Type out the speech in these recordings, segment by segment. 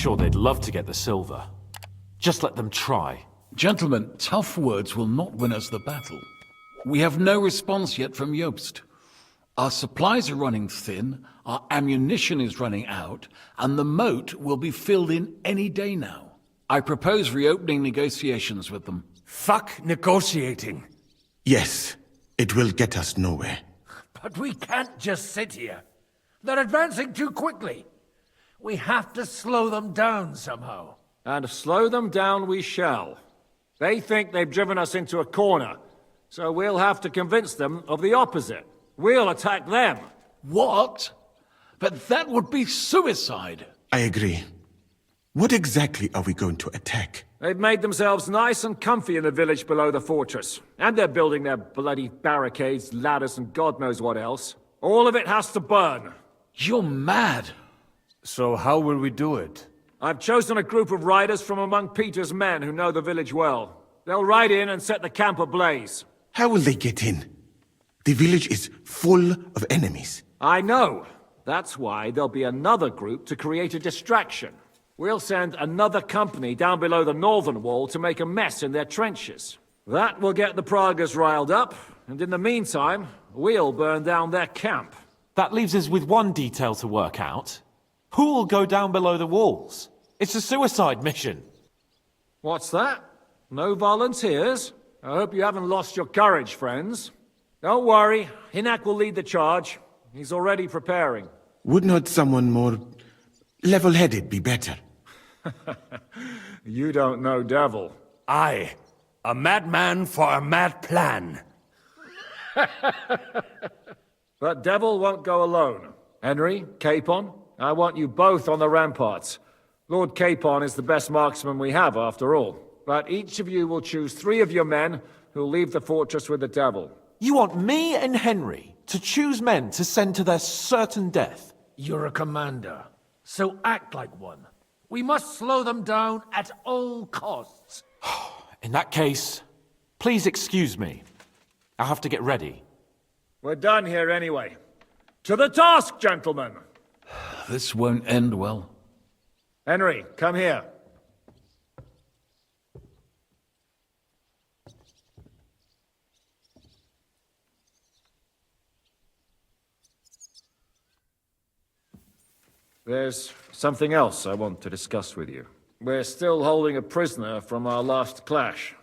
sure they'd love to get the silver. Just let them try. Gentlemen, tough words will not win us the battle. We have no response yet from Jobst. Our supplies are running thin, our ammunition is running out, and the moat will be filled in any day now. I propose reopening negotiations with them. Fuck negotiating. Yes, it will get us nowhere. But we can't just sit here. They're advancing too quickly. We have to slow them down somehow. And slow them down we shall. They think they've driven us into a corner, so we'll have to convince them of the opposite. We'll attack them. What? But that would be suicide. I agree. What exactly are we going to attack? They've made themselves nice and comfy in the village below the fortress. And they're building their bloody barricades, ladders, and God knows what else. All of it has to burn. You're mad. So how will we do it? I've chosen a group of riders from among Peter's men who know the village well. They'll ride in and set the camp ablaze. How will they get in? The village is full of enemies. I know. That's why there'll be another group to create a distraction. We'll send another company down below the northern wall to make a mess in their trenches. That will get the Pragas riled up, and in the meantime, we'll burn down their camp. That leaves us with one detail to work out. Who will go down below the walls? It's a suicide mission. What's that? No volunteers? I hope you haven't lost your courage, friends. Don't worry, Hinak will lead the charge. He's already preparing. Would not someone more level-headed be better? You don't know Devil. Aye. A madman for a mad plan. But Devil won't go alone. Henry, Capon, I want you both on the ramparts. Lord Capon is the best marksman we have, after all. But each of you will choose 3 of your men who'll leave the fortress with the Devil. You want me and Henry to choose men to send to their certain death? You're a commander, so act like one. We must slow them down at all costs. In that case, please excuse me. I have to get ready. We're done here anyway. To the task, gentlemen! This won't end well. Henry, come here. There's something else I want to discuss with you. We're still holding a prisoner from our last clash.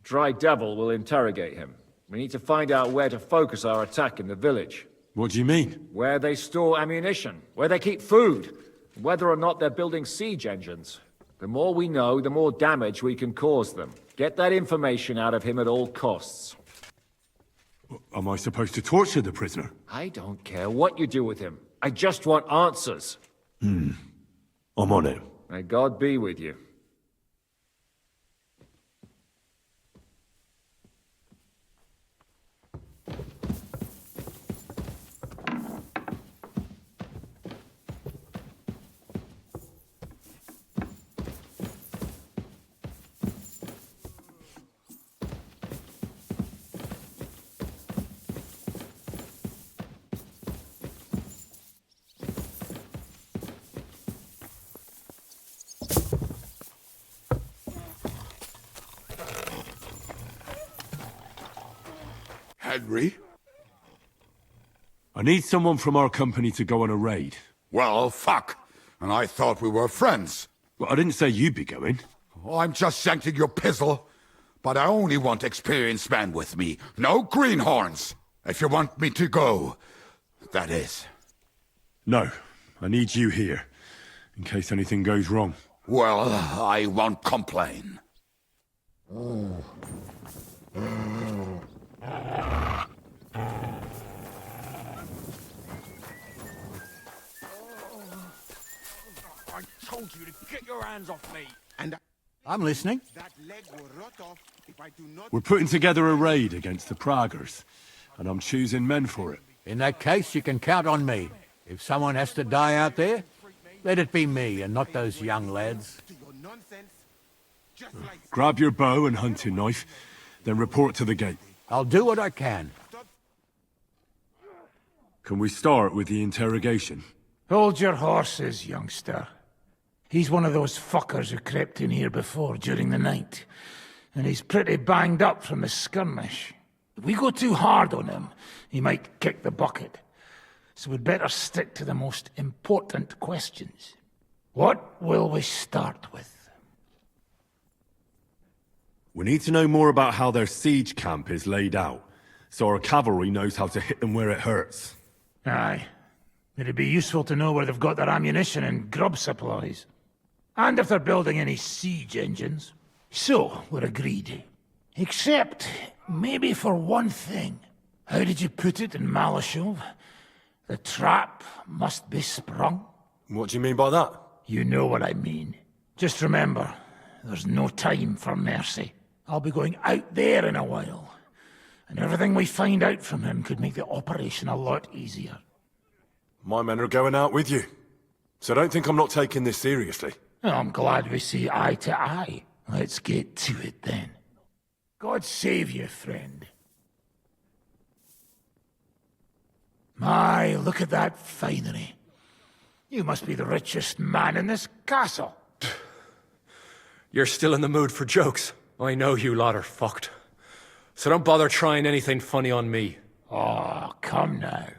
Dry Devil will interrogate him. We need to find out where to focus our attack in the village. What do you mean? Where they store ammunition, where they keep food, whether or not they're building siege engines. The more we know, the more damage we can cause them. Get that information out of him at all costs. Am I supposed to torture the prisoner? I don't care what you do with him. I just want answers. I'm on it. May God be with you. Henry? I need someone from our company to go on a raid. Well, fuck. And I thought we were friends. Well, I didn't say you'd be going. Oh, I'm just shanking your pizzle. But I only want experienced men with me. No greenhorns. If you want me to go, that is. No, I need you here, in case anything goes wrong. Well, I won't complain. I told you to get your hands off me. And I'm listening. that leg will rot off if I do not... We're putting together a raid against the Praggers, and I'm choosing men for it. In that case, you can count on me. If someone has to die out there, let it be me and not those young lads. To your nonsense, just like... Grab your bow and hunting knife, then report to the gate. I'll do what I can. Can we start with the interrogation? Hold your horses, youngster. He's one of those fuckers who crept in here before during the night. And he's pretty banged up from the skirmish. If we go too hard on him, he might kick the bucket. So we'd better stick to the most important questions. What will we start with? We need to know more about how their siege camp is laid out, so our cavalry knows how to hit them where it hurts. Aye. It'd be useful to know where they've got their ammunition and grub supplies. And if they're building any siege engines. So, we're agreed. Except, maybe for one thing. How did you put it in Malashov? The trap must be sprung. What do you mean by that? You know what I mean. Just remember, there's no time for mercy. I'll be going out there in a while. And everything we find out from him could make the operation a lot easier. My men are going out with you, so don't think I'm not taking this seriously. Well, I'm glad we see eye to eye. Let's get to it then. God save you, friend. My, look at that finery. You must be the richest man in this castle. You're still in the mood for jokes. I know you lot are fucked. So don't bother trying anything funny on me. Oh, come now.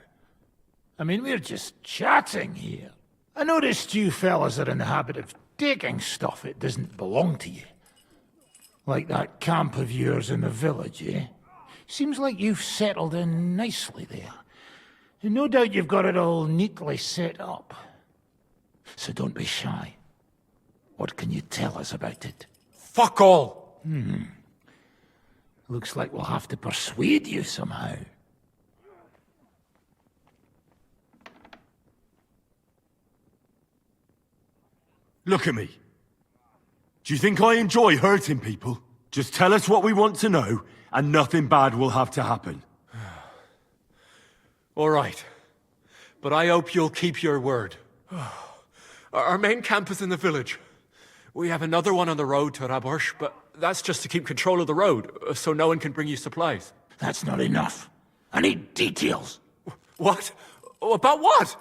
I mean, we're just chatting here. I noticed you fellas are in the habit of taking stuff that doesn't belong to you. Like that camp of yours in the village, eh? Seems like you've settled in nicely there. And no doubt you've got it all neatly set up. So don't be shy. What can you tell us about it? Fuck all! Looks like we'll have to persuade you somehow. Look at me. Do you think I enjoy hurting people? Just tell us what we want to know, and nothing bad will have to happen. All right. But I hope you'll keep your word. Our main camp is in the village. We have another one on the road to Raborsh, but that's just to keep control of the road, so no one can bring you supplies. That's not enough. I need details. What? About what?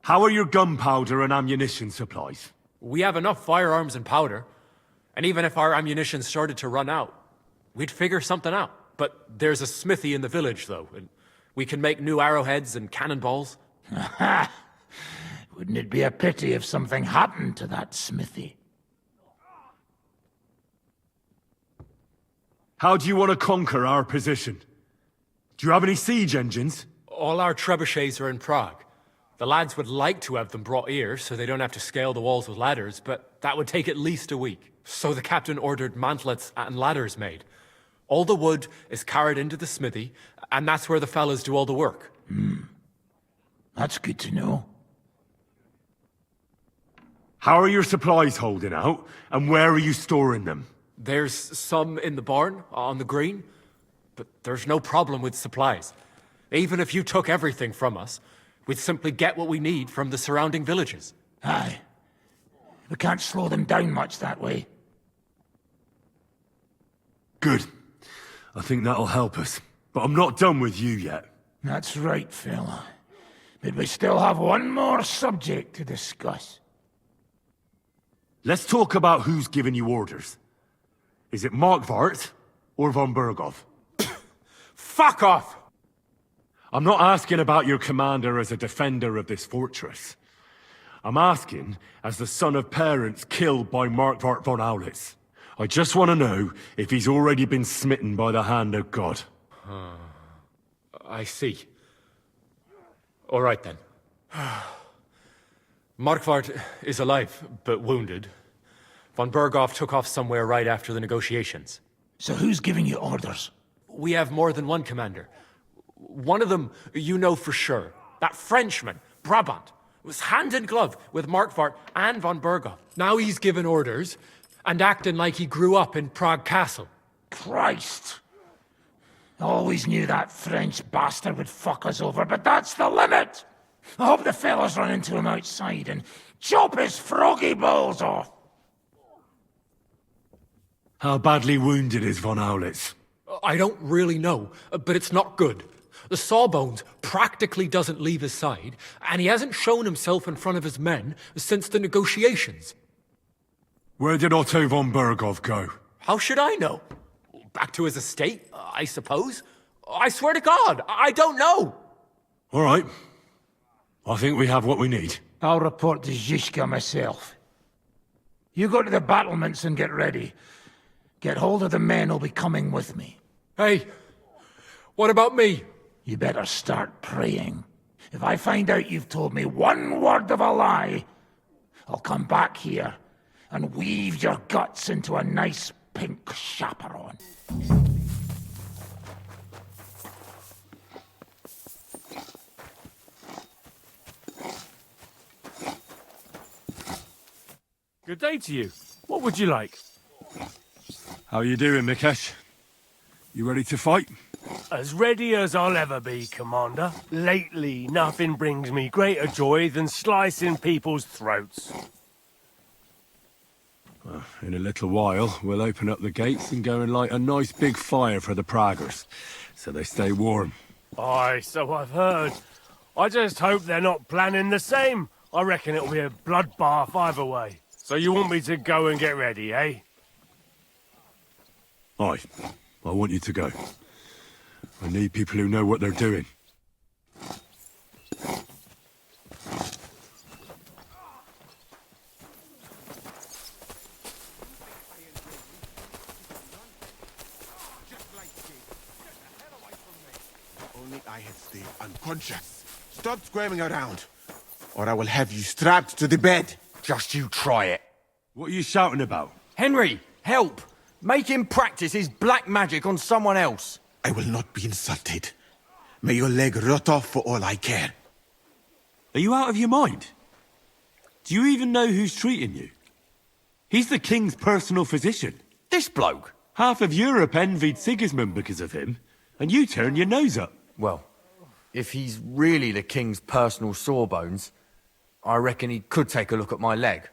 How are your gunpowder and ammunition supplies? We have enough firearms and powder. And even if our ammunition started to run out, we'd figure something out. But there's a smithy in the village, though, and we can make new arrowheads and cannonballs. Aha! Wouldn't it be a pity if something happened to that smithy? How do you want to conquer our position? Do you have any siege engines? All our trebuchets are in Prague. The lads would like to have them brought here, so they don't have to scale the walls with ladders, but that would take at least a week. So the captain ordered mantlets and ladders made. All the wood is carried into the smithy, and that's where the fellas do all the work. That's good to know. How are your supplies holding out, and where are you storing them? There's some in the barn, on the green, but there's no problem with supplies. Even if you took everything from us, we'd simply get what we need from the surrounding villages. Aye. We can't slow them down much that way. Good. I think that'll help us. But I'm not done with you yet. That's right, fella. But we still have one more subject to discuss. Let's talk about who's giving you orders. Is it Markvart or von Bergov? Fuck off! I'm not asking about your commander as a defender of this fortress. I'm asking as the son of parents killed by Markvart von Aulitz. I just want to know if he's already been smitten by the hand of God. I see. All right, then. Markvart is alive, but wounded. Von Berghoff took off somewhere right after the negotiations. So who's giving you orders? We have more than one commander. One of them you know for sure. That Frenchman, Brabant, was hand in glove with Markvart and von Berghoff. Now he's given orders and acting like he grew up in Prague Castle. Christ! I always knew that French bastard would fuck us over, but that's the limit! I hope the fellas run into him outside and chop his froggy balls off! How badly wounded is von Aulitz? I don't really know, but it's not good. The Sawbones practically doesn't leave his side, and he hasn't shown himself in front of his men since the negotiations. Where did Otto von Berghoff go? How should I know? Back to his estate, I suppose? I swear to God, I don't know! All right. I think we have what we need. I'll report to Zizka myself. You go to the battlements and get ready. Get hold of the men who'll be coming with me. Hey, what about me? You better start praying. If I find out you've told me one word of a lie, I'll come back here and weave your guts into a nice pink chaperon. Good day to you. What would you like? How you doing, Mikesh? You ready to fight? As ready as I'll ever be, Commander. Lately, nothing brings me greater joy than slicing people's throats. In a little while, we'll open up the gates and go and light a nice big fire for the Praggers, so they stay warm. Aye, so I've heard. I just hope they're not planning the same. I reckon it'll be a bloodbath either way. So you want me to go and get ready, eh? Aye, I want you to go. I need people who know what they're doing. Only I had stayed unconscious. Stop squirming around, or I will have you strapped to the bed. Just you try it. What are you shouting about? Henry, help! Make him practice his black magic on someone else. I will not be insulted. May your leg rot off for all I care. Are you out of your mind? Do you even know who's treating you? He's the king's personal physician. This bloke? Half of Europe envied Sigismund because of him, and you turn your nose up. Well, if he's really the king's personal sawbones, I reckon he could take a look at my leg.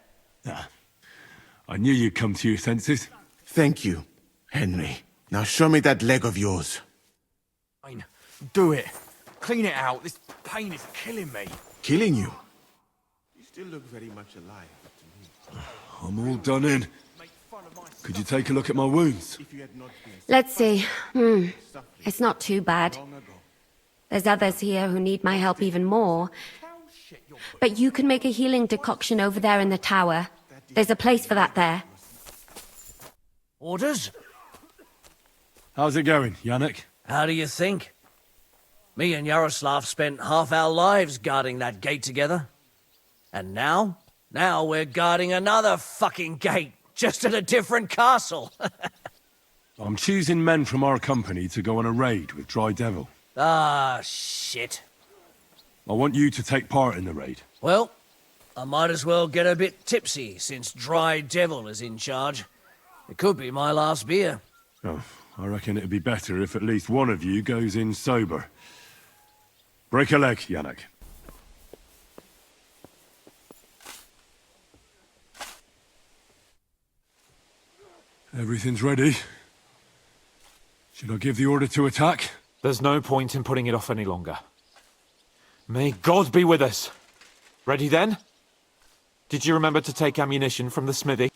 I knew you'd come to your senses. Thank you, Henry. Now show me that leg of yours. Fine. Do it. Clean it out. This pain is killing me. Killing you? You still look very much alive to me. I'm all done in. Could you take a look at my wounds? Let's see. It's not too bad. There's others here who need my help even more. But you can make a healing decoction over there in the tower. There's a place for that there. Orders? How's it going, Yannick? How do you think? Me and Yaroslav spent half our lives guarding that gate together. And now we're guarding another fucking gate, just at a different castle. I'm choosing men from our company to go on a raid with Dry Devil. Ah, shit. I want you to take part in the raid. Well, I might as well get a bit tipsy, since Dry Devil is in charge. It could be my last beer. Oh, I reckon it'd be better if at least one of you goes in sober. Break a leg, Yannick. Everything's ready. Should I give the order to attack? There's no point in putting it off any longer. May God be with us. Ready then? Did you remember to take ammunition from the smithy?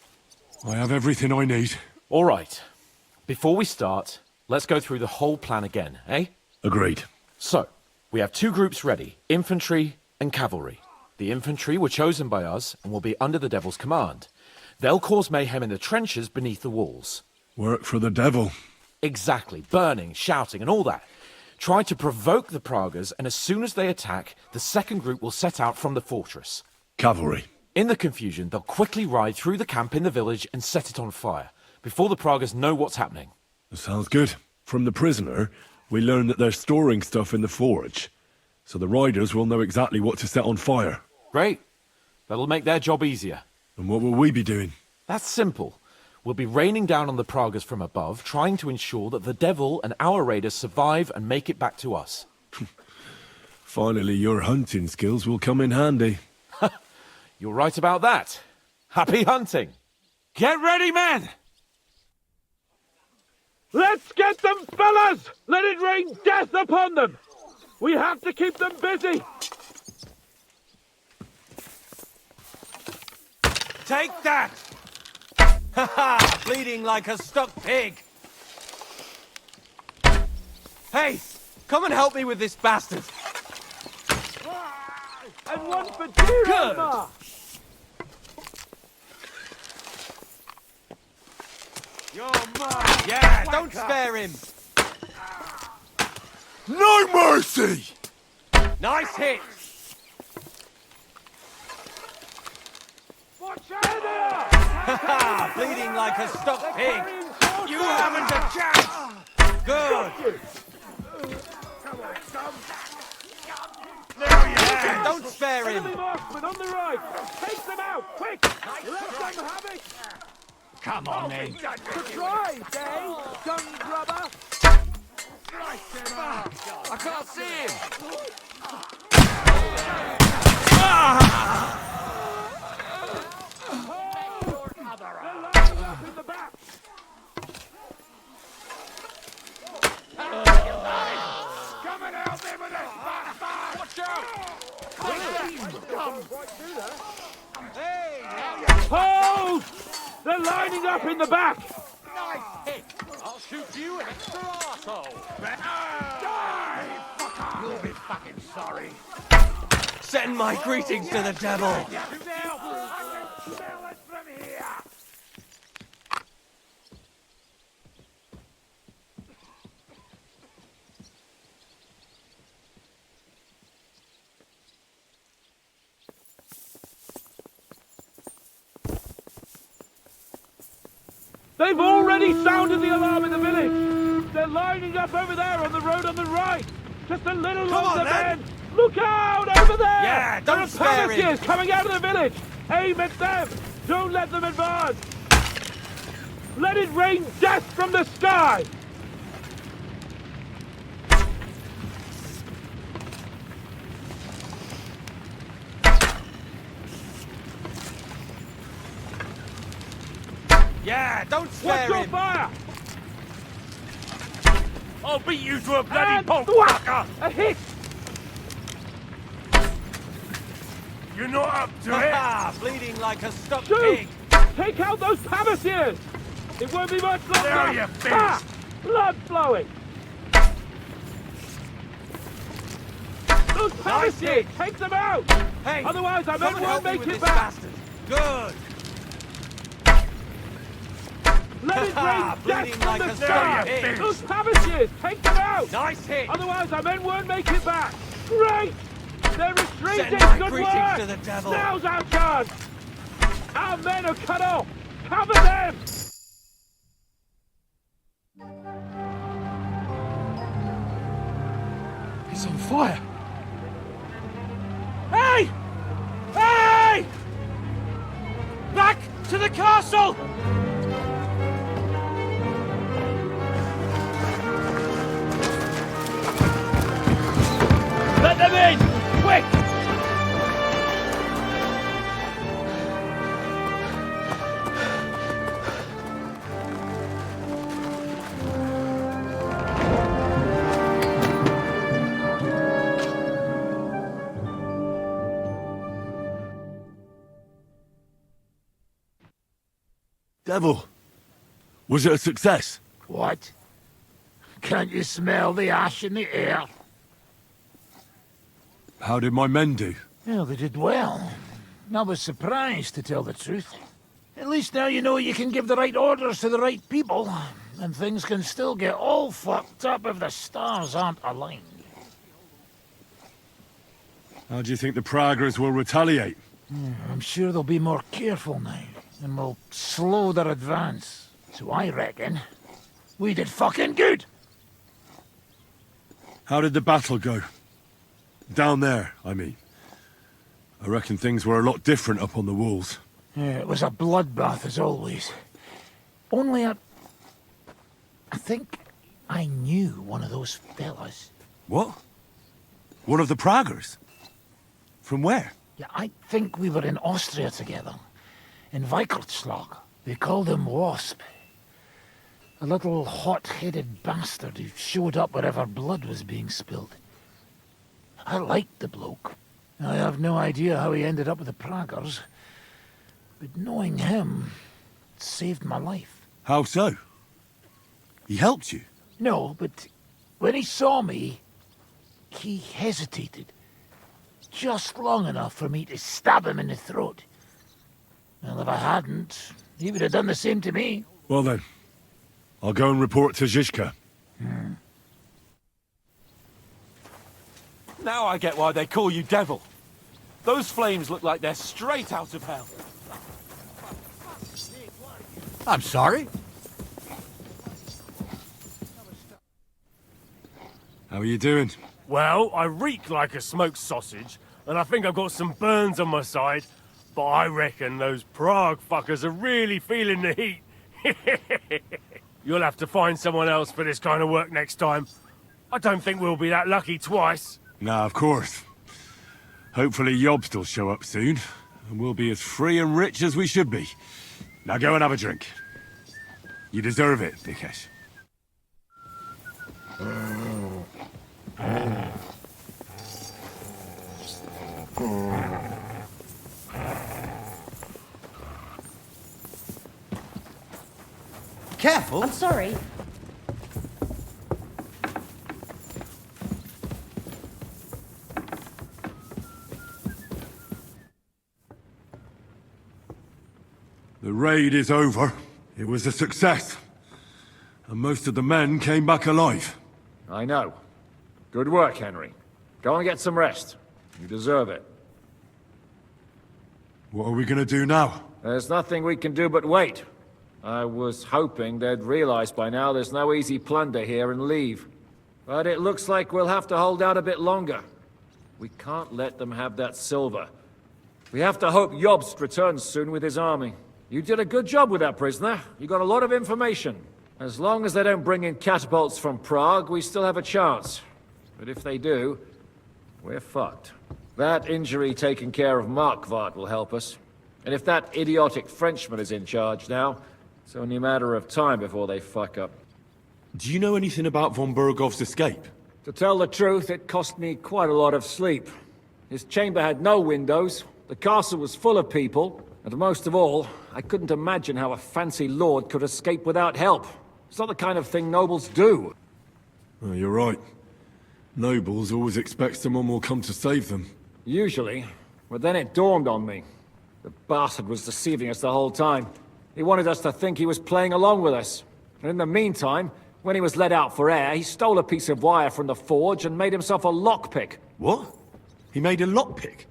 I have everything I need. All right. Before we start, let's go through the whole plan again, eh? Agreed. So, we have two groups ready, infantry and cavalry. The infantry were chosen by us and will be under the Devil's command. They'll cause mayhem in the trenches beneath the walls. Work for the Devil. Exactly. Burning, shouting and all that. Try to provoke the Praggers, and as soon as they attack, the second group will set out from the fortress. Cavalry. In the confusion, they'll quickly ride through the camp in the village and set it on fire, before the Praggers know what's happening. That sounds good. From the prisoner, we learned that they're storing stuff in the forge, so the riders will know exactly what to set on fire. Great. That'll make their job easier. And what will we be doing? That's simple. We'll be raining down on the Praggers from above, trying to ensure that the Devil and our raiders survive and make it back to us. Finally, your hunting skills will come in handy. You're right about that. Happy hunting! Get ready, men! Let's get them, fellas! Let it rain death upon them! We have to keep them busy! Take that! Ha ha! Bleeding like a stuck pig! Hey! Come and help me with this bastard! And one for dear Good. Emma! You're mine! Yeah, don't spare him! No mercy! Nice hit! Watch out there! Ha ha! Bleeding like a stuck pig! You haven't a chance! Good! Yeah, don't spare him! Enemy marksman on the right! Take them out, quick! Let them have it! Come on, then. Surprise, eh? Gun grubber! I can't see him! In the back! Come and help me with this bastard! Watch out! Hold! They're lining up in the back! Nice hit! I'll shoot you an extra arsehole! You'll be fucking sorry! Send my greetings to the devil! I can smell it from here! They've already sounded the alarm in the village! They're lining up over there on the road on the right! Just a little longer, men! Look out over there! Yeah, there don't are spare him. Palestinians coming out of the village! Aim at them! Don't let them advance! Let it rain death from the sky! Yeah, don't What's spare your him! fire? I'll beat you to a bloody And pulp, whack! fucker! A hit! You're not up to Ha it! ha! Bleeding like a stuck Shoot! pig! Take out those Palestinians! It won't be much longer! There you Ah! Blood flowing! Those Palestinians! Take them out! Hey! Otherwise, our come men and won't help me make with it this back! bastard! Good! Let it Ha-ha, rain death bleeding from like the a sky! stuck pig. Those Palestinians! Take them out! Nice hit! Otherwise, our men won't make it back! Great! They're retreating! Send my Good greetings work! to the devil. Now's our chance! Our men are cut off! Cover them! It's on fire! Hey! Hey! Back to the castle! Let them in! Quick! Devil, was it a success? What? Can't you smell the ash in the air? How did my men do? Well, they did well. I was surprised, to tell the truth. At least now you know you can give the right orders to the right people, and things can still get all fucked up if the stars aren't aligned. How do you think the Praggers will retaliate? I'm sure they'll be more careful now, and will slow their advance. So I reckon we did fucking good! How did the battle go? Down there, I mean. I reckon things were a lot different up on the walls. Yeah, it was a bloodbath as always. Only I think I knew one of those fellas. What? One of the Praggers? From where? Yeah, I think we were in Austria together. In Weikertschlag. They called him Wasp. A little hot-headed bastard who showed up wherever blood was being spilled. I liked the bloke. I have no idea how he ended up with the Praggers, but knowing him saved my life. How so? He helped you? No, but when he saw me, he hesitated. Just long enough for me to stab him in the throat. Well, if I hadn't, he would have done the same to me. Well then, I'll go and report to Zizka. Now I get why they call you Devil. Those flames look like they're straight out of hell. I'm sorry. How are you doing? Well, I reek like a smoked sausage, and I think I've got some burns on my side, but I reckon those Prague fuckers are really feeling the heat. You'll have to find someone else for this kind of work next time. I don't think we'll be that lucky twice. Nah, of course. Hopefully Jobst will show up soon, and we'll be as free and rich as we should be. Now go and have a drink. You deserve it, Vikesh. Careful! I'm sorry. The raid is over. It was a success. And most of the men came back alive. I know. Good work, Henry. Go and get some rest. You deserve it. What are we gonna do now? There's nothing we can do but wait. I was hoping they'd realize by now there's no easy plunder here and leave. But it looks like we'll have to hold out a bit longer. We can't let them have that silver. We have to hope Jobst returns soon with his army. You did a good job with that prisoner. You got a lot of information. As long as they don't bring in catapults from Prague, we still have a chance. But if they do, we're fucked. That injury taken care of Markvart will help us. And if that idiotic Frenchman is in charge now, it's only a matter of time before they fuck up. Do you know anything about von Bergov's escape? To tell the truth, it cost me quite a lot of sleep. His chamber had no windows, the castle was full of people, and most of all, I couldn't imagine how a fancy lord could escape without help. It's not the kind of thing nobles do. Oh, you're right. Nobles always expect someone will come to save them. Usually, but then it dawned on me. The bastard was deceiving us the whole time. He wanted us to think he was playing along with us. And in the meantime, when he was let out for air, he stole a piece of wire from the forge and made himself a lockpick. What? He made a lockpick?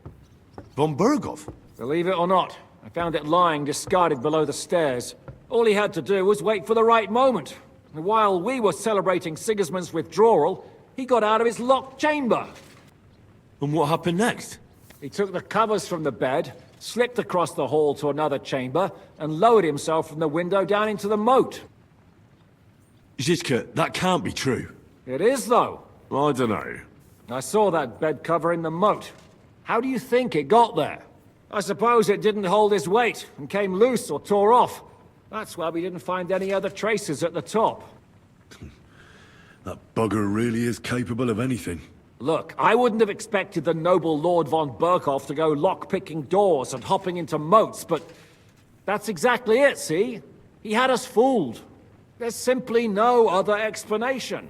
Von Bergov? Believe it or not, I found it lying discarded below the stairs. All he had to do was wait for the right moment. And while we were celebrating Sigismund's withdrawal, he got out of his locked chamber. And what happened next? He took the covers from the bed, slipped across the hall to another chamber, and lowered himself from the window down into the moat. Zizka, that can't be true. It is, though. I don't know. I saw that bed cover in the moat. How do you think it got there? I suppose it didn't hold his weight and came loose or tore off. That's why we didn't find any other traces at the top. That bugger really is capable of anything. Look, I wouldn't have expected the noble Lord von Berkhoff to go lock-picking doors and hopping into moats, but that's exactly it, see? He had us fooled. There's simply no other explanation.